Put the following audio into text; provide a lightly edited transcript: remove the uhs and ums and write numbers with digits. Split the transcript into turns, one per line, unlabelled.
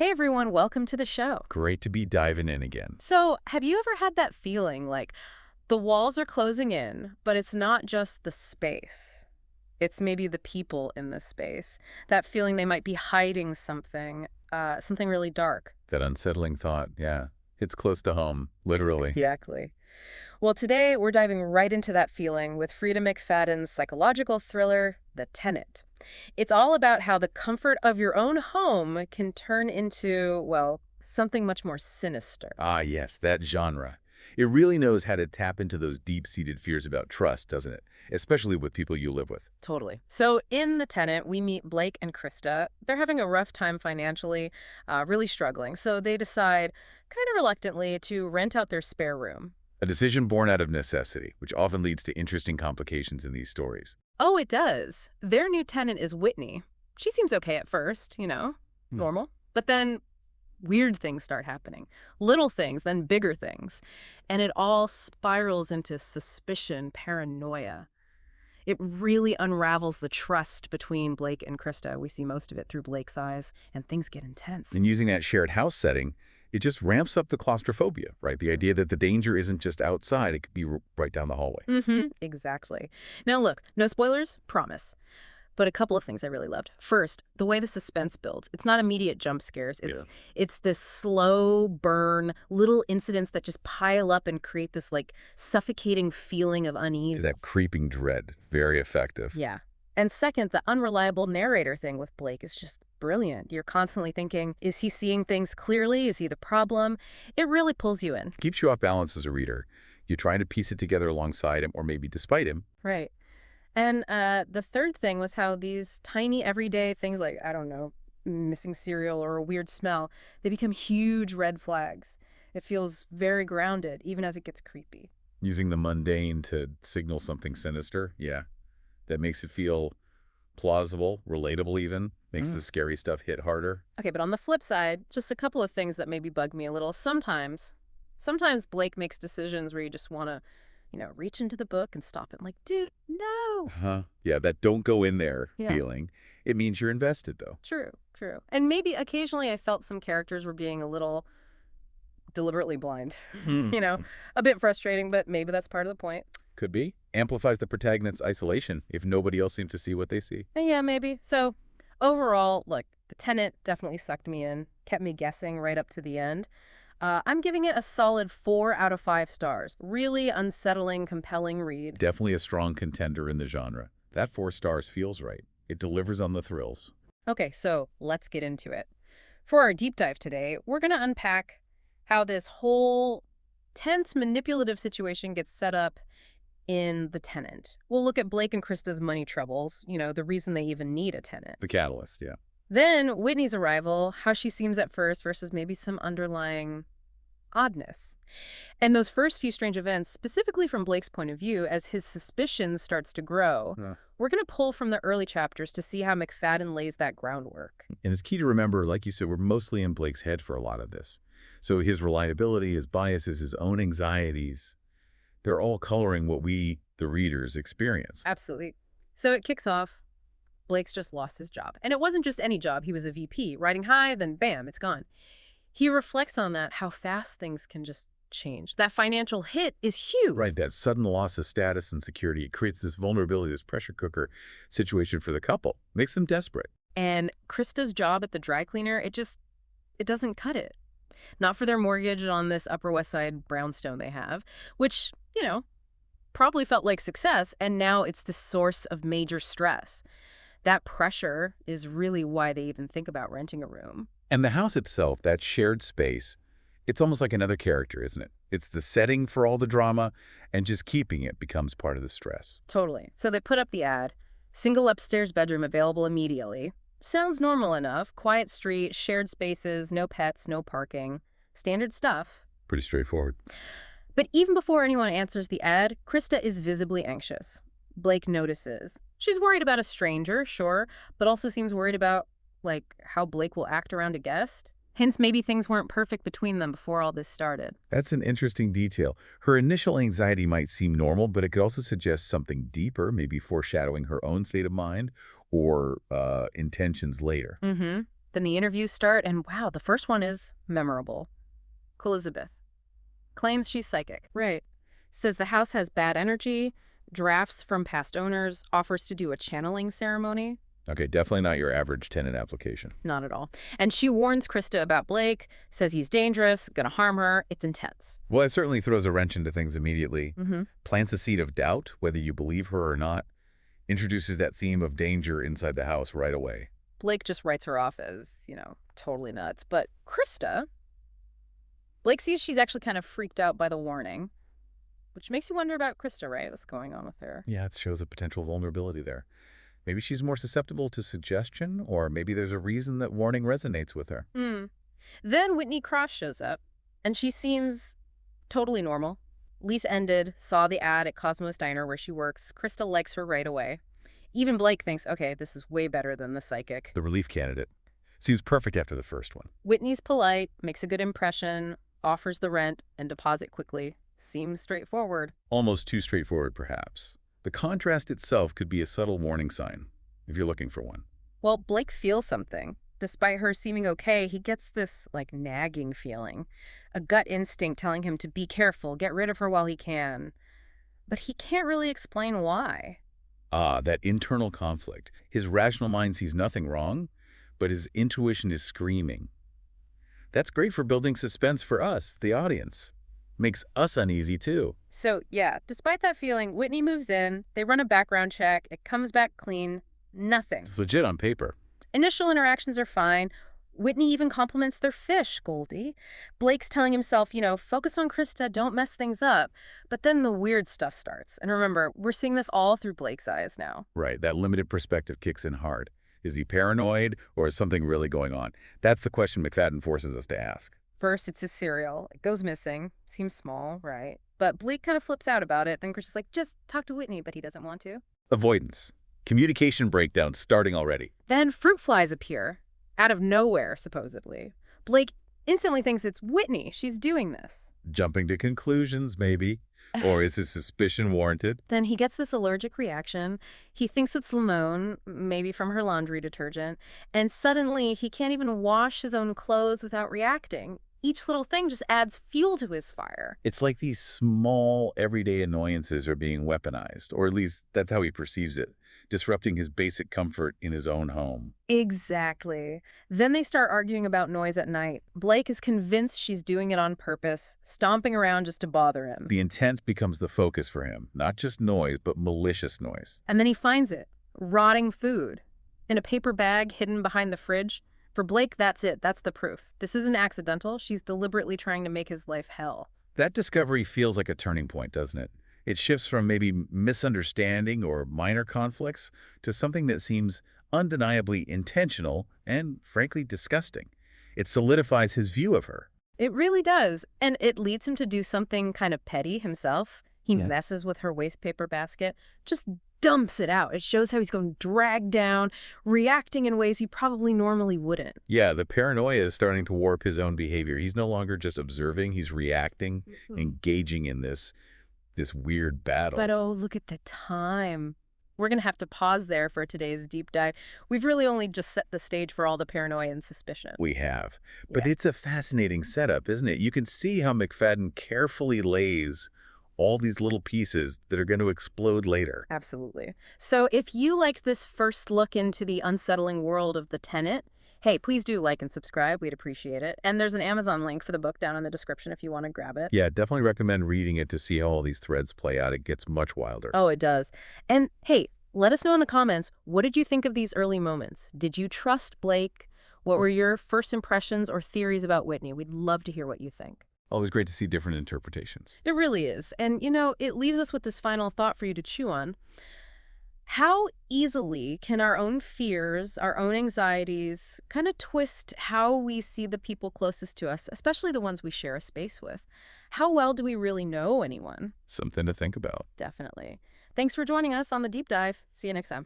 Hey everyone, welcome to the show.
Great to be diving in again.
So, have you ever had that feeling like the walls are closing in, but it's not just the space? It's maybe the people in the space. That feeling they might be hiding something, something really dark.
That unsettling thought, yeah, it's close to home, literally.
Exactly. Well, today we're diving right into that feeling with Freida McFadden's psychological thriller, The Tenant. It's all about how the comfort of your own home can turn into, well, something much more sinister.
Ah, yes, that genre. It really knows how to tap into those deep-seated fears about trust, doesn't it? Especially with people you live with.
Totally. So in The Tenant, we meet Blake and Krista. They're having a rough time financially, really struggling. So they decide, kind of reluctantly, to rent out their spare room.
A decision born out of necessity, which often leads to interesting complications in these stories.
Oh, it does. Their new tenant is Whitney. She seems okay at first,
Hmm.
normal. But then weird things start happening. Little things, then bigger things. And it all spirals into suspicion, paranoia. It really unravels the trust between Blake and Krista. We see most of it through Blake's eyes, and things get intense.
And using that shared house setting, it just ramps up the claustrophobia, right? The idea that the danger isn't just outside, it could be right down the hallway.
Exactly. Now look, no spoilers, promise. But a couple of things I really loved. First, the way the suspense builds. It's not immediate jump scares. It's this slow burn, little incidents that just pile up and create this like suffocating feeling of unease.
That creeping dread, very effective.
Yeah. And second, the unreliable narrator thing with Blake is just brilliant. You're constantly thinking, is he seeing things clearly? Is he the problem? It really pulls you in.
Keeps you off balance as a reader. You're trying to piece it together alongside him, or maybe despite him.
Right. And the third thing was how these tiny everyday things like, I don't know, missing cereal or a weird smell, they become huge red flags. It feels very grounded, even as it gets creepy.
Using the mundane to signal something sinister, yeah. That makes it feel plausible, relatable even, makes the scary stuff hit harder.
Okay, but on the flip side, just a couple of things that maybe bug me a little. Sometimes Blake makes decisions where you just want to, reach into the book and stop it. Like, dude, no.
Yeah, that don't go in there
Yeah.
feeling. It means you're invested, though.
True, true. And maybe occasionally I felt some characters were being a little deliberately blind. A bit frustrating, but maybe that's part of the point.
Could be. Amplifies the protagonist's isolation if nobody else seems to see what they see.
Yeah, maybe. So overall, look, The Tenant definitely sucked me in, kept me guessing right up to the end. I'm giving it a solid 4 out of 5 stars. Really unsettling, compelling read.
Definitely a strong contender in the genre. That 4 stars feels right. It delivers on the thrills.
Okay, so let's get into it. For our deep dive today, we're going to unpack how this whole tense, manipulative situation gets set up in The Tenant. We'll look at Blake and Krista's money troubles, the reason they even need a tenant.
The catalyst, yeah.
Then Whitney's arrival, how she seems at first versus maybe some underlying oddness. And those first few strange events, specifically from Blake's point of view, as his suspicion starts to grow, we're going to pull from the early chapters to see how McFadden lays that groundwork.
And it's key to remember, like you said, we're mostly in Blake's head for a lot of this. So his reliability, his biases, his own anxieties, they're all coloring what we, the readers, experience.
Absolutely. So it kicks off. Blake's just lost his job. And it wasn't just any job. He was a VP, riding high, then bam, it's gone. He reflects on that, how fast things can just change. That financial hit is huge.
Right, that sudden loss of status and security. It creates this vulnerability, this pressure cooker situation for the couple. Makes them desperate.
And Krista's job at the dry cleaner, it doesn't cut it. Not for their mortgage on this Upper West Side brownstone they have, which, probably felt like success, and now it's the source of major stress. That pressure is really why they even think about renting a room.
And the house itself, that shared space, it's almost like another character, isn't it? It's the setting for all the drama, and just keeping it becomes part of the stress.
Totally. So they put up the ad, single upstairs bedroom available immediately. Sounds normal enough. Quiet street, shared spaces, no pets, no parking. Standard stuff.
Pretty straightforward.
But even before anyone answers the ad, Krista is visibly anxious. Blake notices. She's worried about a stranger, sure, but also seems worried about, how Blake will act around a guest. Hence, maybe things weren't perfect between them before all this started.
That's an interesting detail. Her initial anxiety might seem normal, but it could also suggest something deeper, maybe foreshadowing her own state of mind or intentions later.
Then the interviews start, and wow, the first one is memorable. Elizabeth claims she's psychic. Right. Says the house has bad energy, drafts from past owners, offers to do a channeling ceremony.
Okay, definitely not your average tenant application.
Not at all. And she warns Krista about Blake, says he's dangerous, gonna harm her. It's intense.
Well, it certainly throws a wrench into things immediately.
Mm-hmm.
Plants a seed of doubt, whether you believe her or not. Introduces that theme of danger inside the house right away.
Blake just writes her off as, totally nuts. But Blake sees she's actually kind of freaked out by the warning, which makes you wonder about Krista, right? What's going on with her?
Yeah, it shows a potential vulnerability there. Maybe she's more susceptible to suggestion, or maybe there's a reason that warning resonates with her.
Then Whitney Cross shows up, and she seems totally normal. Lease ended, saw the ad at Cosmo's Diner where she works. Krista likes her right away. Even Blake thinks, okay, this is way better than the psychic.
The relief candidate. Seems perfect after the first one.
Whitney's polite, makes a good impression, offers the rent and deposit quickly. Seems straightforward.
Almost too straightforward, perhaps. The contrast itself could be a subtle warning sign, if you're looking for one.
Well, Blake feels something. Despite her seeming okay, he gets this, nagging feeling. A gut instinct telling him to be careful, get rid of her while he can. But he can't really explain why.
Ah, that internal conflict. His rational mind sees nothing wrong, but his intuition is screaming. That's great for building suspense for us, the audience. Makes us uneasy, too.
So, yeah, despite that feeling, Whitney moves in, they run a background check, it comes back clean, nothing.
It's legit on paper.
Initial interactions are fine. Whitney even compliments their fish, Goldie. Blake's telling himself, focus on Krista, don't mess things up. But then the weird stuff starts. And remember, we're seeing this all through Blake's eyes now.
Right, that limited perspective kicks in hard. Is he paranoid, or is something really going on? That's the question McFadden forces us to ask.
First, it's his cereal. It goes missing. Seems small, right? But Blake kind of flips out about it. Then Krista's like, just talk to Whitney, but he doesn't want to.
Avoidance. Communication breakdown starting already.
Then fruit flies appear. Out of nowhere, supposedly. Blake instantly thinks it's Whitney. She's doing this.
Jumping to conclusions, maybe. Or is his suspicion warranted?
Then he gets this allergic reaction. He thinks it's Limone, maybe from her laundry detergent. And suddenly, he can't even wash his own clothes without reacting. Each little thing just adds fuel to his fire.
It's like these small, everyday annoyances are being weaponized, or at least that's how he perceives it, disrupting his basic comfort in his own home.
Exactly. Then they start arguing about noise at night. Blake is convinced she's doing it on purpose, stomping around just to bother him.
The intent becomes the focus for him, not just noise, but malicious noise.
And then he finds it, rotting food, in a paper bag hidden behind the fridge. For Blake, that's it. That's the proof. This isn't accidental. She's deliberately trying to make his life hell.
That discovery feels like a turning point, doesn't it? It shifts from maybe misunderstanding or minor conflicts to something that seems undeniably intentional and, frankly, disgusting. It solidifies his view of her.
It really does. And it leads him to do something kind of petty himself. He messes with her waste paper basket, just dumps it out. It shows how he's going dragged down, reacting in ways he probably normally wouldn't.
Yeah, the paranoia is starting to warp his own behavior. He's no longer just observing, he's reacting, engaging in this weird battle.
But oh, look at the time. We're going to have to pause there for today's deep dive. We've really only just set the stage for all the paranoia and suspicion.
We have. But it's a fascinating setup, isn't it? You can see how McFadden carefully lays all these little pieces that are going to explode later.
Absolutely. So if you liked this first look into the unsettling world of The Tenant, hey, please do like and subscribe. We'd appreciate it. And there's an Amazon link for the book down in the description if you want to grab it.
Yeah, definitely recommend reading it to see how all these threads play out. It gets much wilder.
Oh, it does. And hey, let us know in the comments, what did you think of these early moments? Did you trust Blake? What were your first impressions or theories about Whitney? We'd love to hear what you think.
Always great to see different interpretations.
It really is. And, it leaves us with this final thought for you to chew on. How easily can our own fears, our own anxieties, kind of twist how we see the people closest to us, especially the ones we share a space with? How well do we really know anyone?
Something to think about.
Definitely. Thanks for joining us on The Deep Dive. See you next time.